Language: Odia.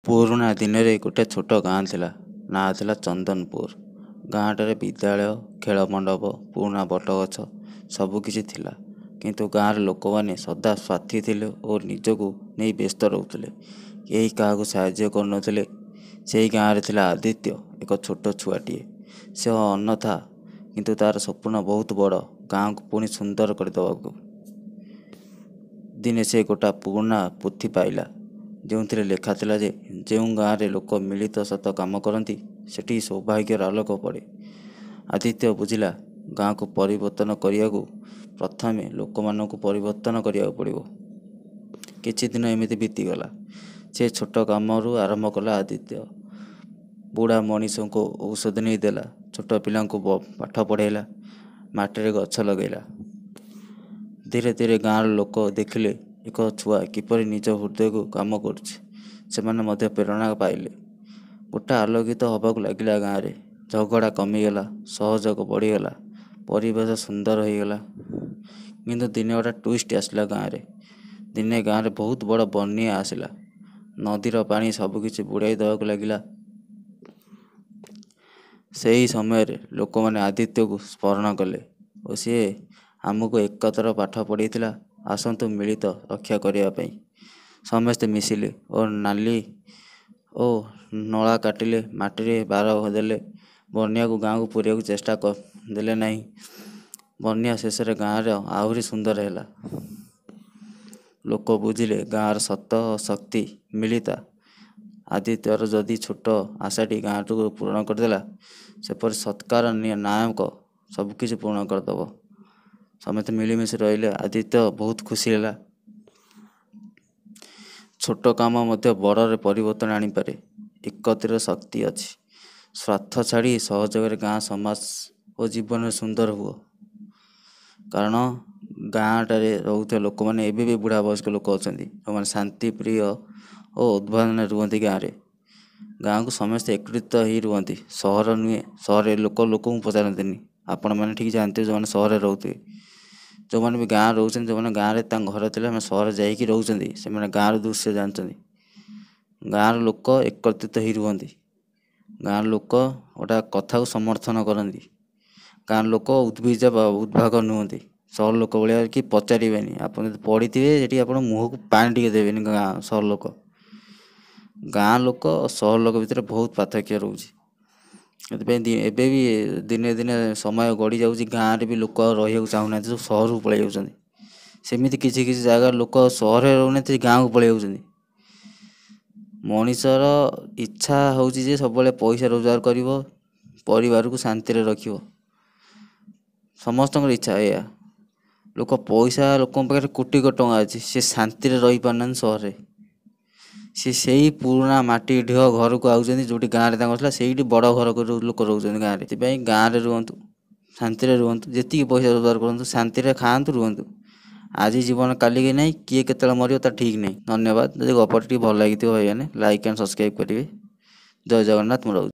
ପୁରୁଣା ଦିନରେ ଗୋଟେ ଛୋଟ ଗାଁ ଥିଲା। ନାଁ ଥିଲା ଚନ୍ଦନପୁର। ଗାଁଟାରେ ବିଦ୍ୟାଳୟ, ଖେଳ ମଣ୍ଡପ, ପୁରୁଣା ବଟଗଛ ସବୁକିଛି ଥିଲା। କିନ୍ତୁ ଗାଁର ଲୋକମାନେ ସଦା ସ୍ୱାର୍ଥୀ ଥିଲେ ଓ ନିଜକୁ ନେଇ ବ୍ୟସ୍ତ ରହୁଥିଲେ। କେହି କାହାକୁ ସାହାଯ୍ୟ କରୁନଥିଲେ। ସେହି ଗାଁରେ ଥିଲା ଆଦିତ୍ୟ, ଏକ ଛୋଟ ଛୁଆଟିଏ। ସେ ଅନଥା, କିନ୍ତୁ ତା'ର ସ୍ୱପ୍ନ ବହୁତ ବଡ଼, ଗାଁକୁ ପୁଣି ସୁନ୍ଦର କରିଦେବାକୁ। ଦିନେ ସେ ଗୋଟା ପୁରୁଣା ପୋଥି ପାଇଲା, ଯେଉଁଥିରେ ଲେଖା ଥିଲା ଯେ ଯେଉଁ ଗାଁରେ ଲୋକ ମିଳିତ ସତ କାମ କରନ୍ତି, ସେଠି ସୌଭାଗ୍ୟର ଆଲୋକ ପଡ଼େ। ଆଦିତ୍ୟ ବୁଝିଲା, ଗାଁକୁ ପରିବର୍ତ୍ତନ କରିବାକୁ ପ୍ରଥମେ ଲୋକମାନଙ୍କୁ ପରିବର୍ତ୍ତନ କରିବାକୁ ପଡ଼ିବ। କିଛି ଦିନ ଏମିତି ବିତିଗଲା। ସେ ଛୋଟ କାମରୁ ଆରମ୍ଭ କଲା ଆଦିତ୍ୟ। ବୁଢ଼ା ମଣିଷଙ୍କୁ ଔଷଧ ନେଇ ଦେଲା, ଛୋଟ ପିଲାଙ୍କୁ ପାଠ ପଢ଼ାଇଲା, ମାଟିରେ ଗଛ ଲଗାଇଲା। ଧୀରେ ଧୀରେ ଗାଁର ଲୋକ ଦେଖିଲେ ଏକ ଛୁଆ କିପରି ନିଜ ହୃଦୟକୁ କାମ କରୁଛି। ସେମାନେ ମଧ୍ୟ ପ୍ରେରଣା ପାଇଲେ। ଗୋଟା ଆଲୋକିତ ହେବାକୁ ଲାଗିଲା ଗାଁରେ। ଝଗଡ଼ା କମିଗଲା, ସହଯୋଗ ବଢ଼ିଗଲା, ପରିବେଶ ସୁନ୍ଦର ହୋଇଗଲା। କିନ୍ତୁ ଦିନେ ଗୋଟେ ଟ୍ୱିଷ୍ଟ ଆସିଲା ଗାଁରେ। ଦିନେ ଗାଁରେ ବହୁତ ବଡ଼ ବନ୍ୟା ଆସିଲା। ନଦୀର ପାଣି ସବୁକିଛି ବୁଡ଼ାଇ ଦେବାକୁ ଲାଗିଲା। ସେହି ସମୟରେ ଲୋକମାନେ ଆଦିତ୍ୟକୁ ସ୍ମରଣ କଲେ ଓ ସିଏ ଆମକୁ ଏକତ୍ର ପାଠ ପଢ଼ାଇଥିଲା, ଆସନ୍ତୁ ମିଳିତ ରକ୍ଷା କରିବା ପାଇଁ। ସମସ୍ତେ ମିଶିଲେ ଓ ନାଲି ଓ ନଳା କାଟିଲେ, ମାଟିରେ ବାର ଦେଲେ, ବନ୍ୟାକୁ ଗାଁକୁ ପୁରେଇବାକୁ ଚେଷ୍ଟା ଦେଲେ ନାହିଁ। ବନ୍ୟା ଶେଷରେ ଗାଁରେ ଆହୁରି ସୁନ୍ଦର ହେଲା। ଲୋକ ବୁଝିଲେ ଗାଁର ସତ ଓ ଶକ୍ତି ମିଳିତ। ଆଦିତ୍ୟର ଯଦି ଛୋଟ ଆଶାଟି ଗାଁଟିକୁ ପୂରଣ କରିଦେଲା, ସେପରି ସତ୍କାର ନାୟକ ସବୁକିଛି ପୂରଣ କରିଦେବ। ସମସ୍ତେ ମିଳିମିଶି ରହିଲେ। ଆଦିତ୍ୟ ବହୁତ ଖୁସି ହେଲା। ଛୋଟ କାମ ମଧ୍ୟ ବଡ଼ରେ ପରିବର୍ତ୍ତନ ଆଣିପାରେ। ଏକତ୍ରୀର ଶକ୍ତି ଅଛି। ସ୍ୱାର୍ଥ ଛାଡ଼ି ସହଯୋଗରେ ଗାଁ, ସମାଜ ଓ ଜୀବନରେ ସୁନ୍ଦର ହୁଅ। କାରଣ ଗାଁଟାରେ ରହୁଥିବା ଲୋକମାନେ ଏବେ ବି ବୁଢ଼ା ବୟସ୍କ ଲୋକ ଅଛନ୍ତି, ଯେଉଁମାନେ ଶାନ୍ତିପ୍ରିୟ ଓ ଉଦ୍ଭାବନରେ ରୁହନ୍ତି ଗାଁରେ। ଗାଁକୁ ସମସ୍ତେ ଏକତ୍ରିତ ହୋଇ ରୁହନ୍ତି। ସହର ନୁହେଁ, ସହରରେ ଲୋକଙ୍କୁ ପଚାରନ୍ତିନି। ଆପଣମାନେ ଠିକ୍ ଜାଣିଥିବେ, ଯେଉଁମାନେ ସହରରେ ରହୁଥିବେ। ଯେଉଁମାନେ ବି ଗାଁ ରହୁଛନ୍ତି, ଯେଉଁମାନେ ଗାଁରେ ତାଙ୍କ ଘର ଥିଲେ ଆମେ ସହରରେ ଯାଇକି ରହୁଛନ୍ତି, ସେମାନେ ଗାଁର ଦୃଶ୍ୟ ଜାଣିଛନ୍ତି। ଗାଁର ଲୋକ ଏକତ୍ରିତ ହୋଇ ରୁହନ୍ତି। ଗାଁର ଲୋକ ଗୋଟେ କଥାକୁ ସମର୍ଥନ କରନ୍ତି। ଗାଁର ଲୋକ ଉଦ୍ଭାଗ ନୁହନ୍ତି। ସହର ଲୋକ ଭଳିଆ କି ପଚାରିବେନି। ଆପଣ ଯଦି ପଢ଼ିଥିବେ, ସେଠି ଆପଣ ମୁହଁକୁ ପାଣି ଟିକେ ଦେବେନି। ସହର ଲୋକ, ଗାଁ ଲୋକ ଓ ସହର ଲୋକ ଭିତରେ ବହୁତ ପାର୍ଥକ୍ୟ ରହୁଛି। ସେଥିପାଇଁ ଏବେ ବି ଦିନେ ଦିନେ ସମୟ ଗଡ଼ି ଯାଉଛି, ଗାଁରେ ବି ଲୋକ ଆଉ ରହିବାକୁ ଚାହୁଁନାହାନ୍ତି, ସବୁ ସହରକୁ ପଳାଇ ଯାଉଛନ୍ତି। ସେମିତି କିଛି କିଛି ଜାଗାର ଲୋକ ସହରରେ ରହୁନାହାନ୍ତି, ଗାଁକୁ ପଳାଇ ଯାଉଛନ୍ତି। ମଣିଷର ଇଚ୍ଛା ହେଉଛି ଯେ ସବୁବେଳେ ପଇସା ରୋଜଗାର କରିବ, ପରିବାରକୁ ଶାନ୍ତିରେ ରଖିବ। ସମସ୍ତଙ୍କର ଇଚ୍ଛା ଏଇଆ। ଲୋକଙ୍କ ପାଖରେ କୋଟି କୋଟି ଟଙ୍କା ଅଛି, ସେ ଶାନ୍ତିରେ ରହିପାରୁନାହାନ୍ତି ସହରରେ। ସେଇ ପୁରୁଣା ମାଟି ଢିଅ ଘରକୁ ଆଉଛନ୍ତି, ଯେଉଁଠି ଗାଁରେ ତାଙ୍କର ଥିଲା। ସେଇଠି ବଡ଼ ଘର ଲୋକ ରହୁଛନ୍ତି ଗାଁରେ। ସେଥିପାଇଁ ଗାଁରେ ରୁହନ୍ତୁ, ଶାନ୍ତିରେ ରୁହନ୍ତୁ, ଯେତିକି ପଇସା ରୋଜଗାର କରନ୍ତୁ, ଶାନ୍ତିରେ ଖାଆନ୍ତୁ, ରୁହନ୍ତୁ। ଆଜି ଜୀବନ କାଲିକି ନାହିଁ, କିଏ କେତେବେଳେ ମରିବ ତା ଠିକ୍ ନାହିଁ। ଧନ୍ୟବାଦ। ଯଦି ଗପଟି ଟିକେ ଭଲ ଲାଗିଥିବ ଭାଇମାନେ, ଲାଇକ୍ ଆଣ୍ଡ ସବସ୍କ୍ରାଇବ୍ କରିବେ। ଜୟ ଜଗନ୍ନାଥ। ମୁଁ ରହୁଛି।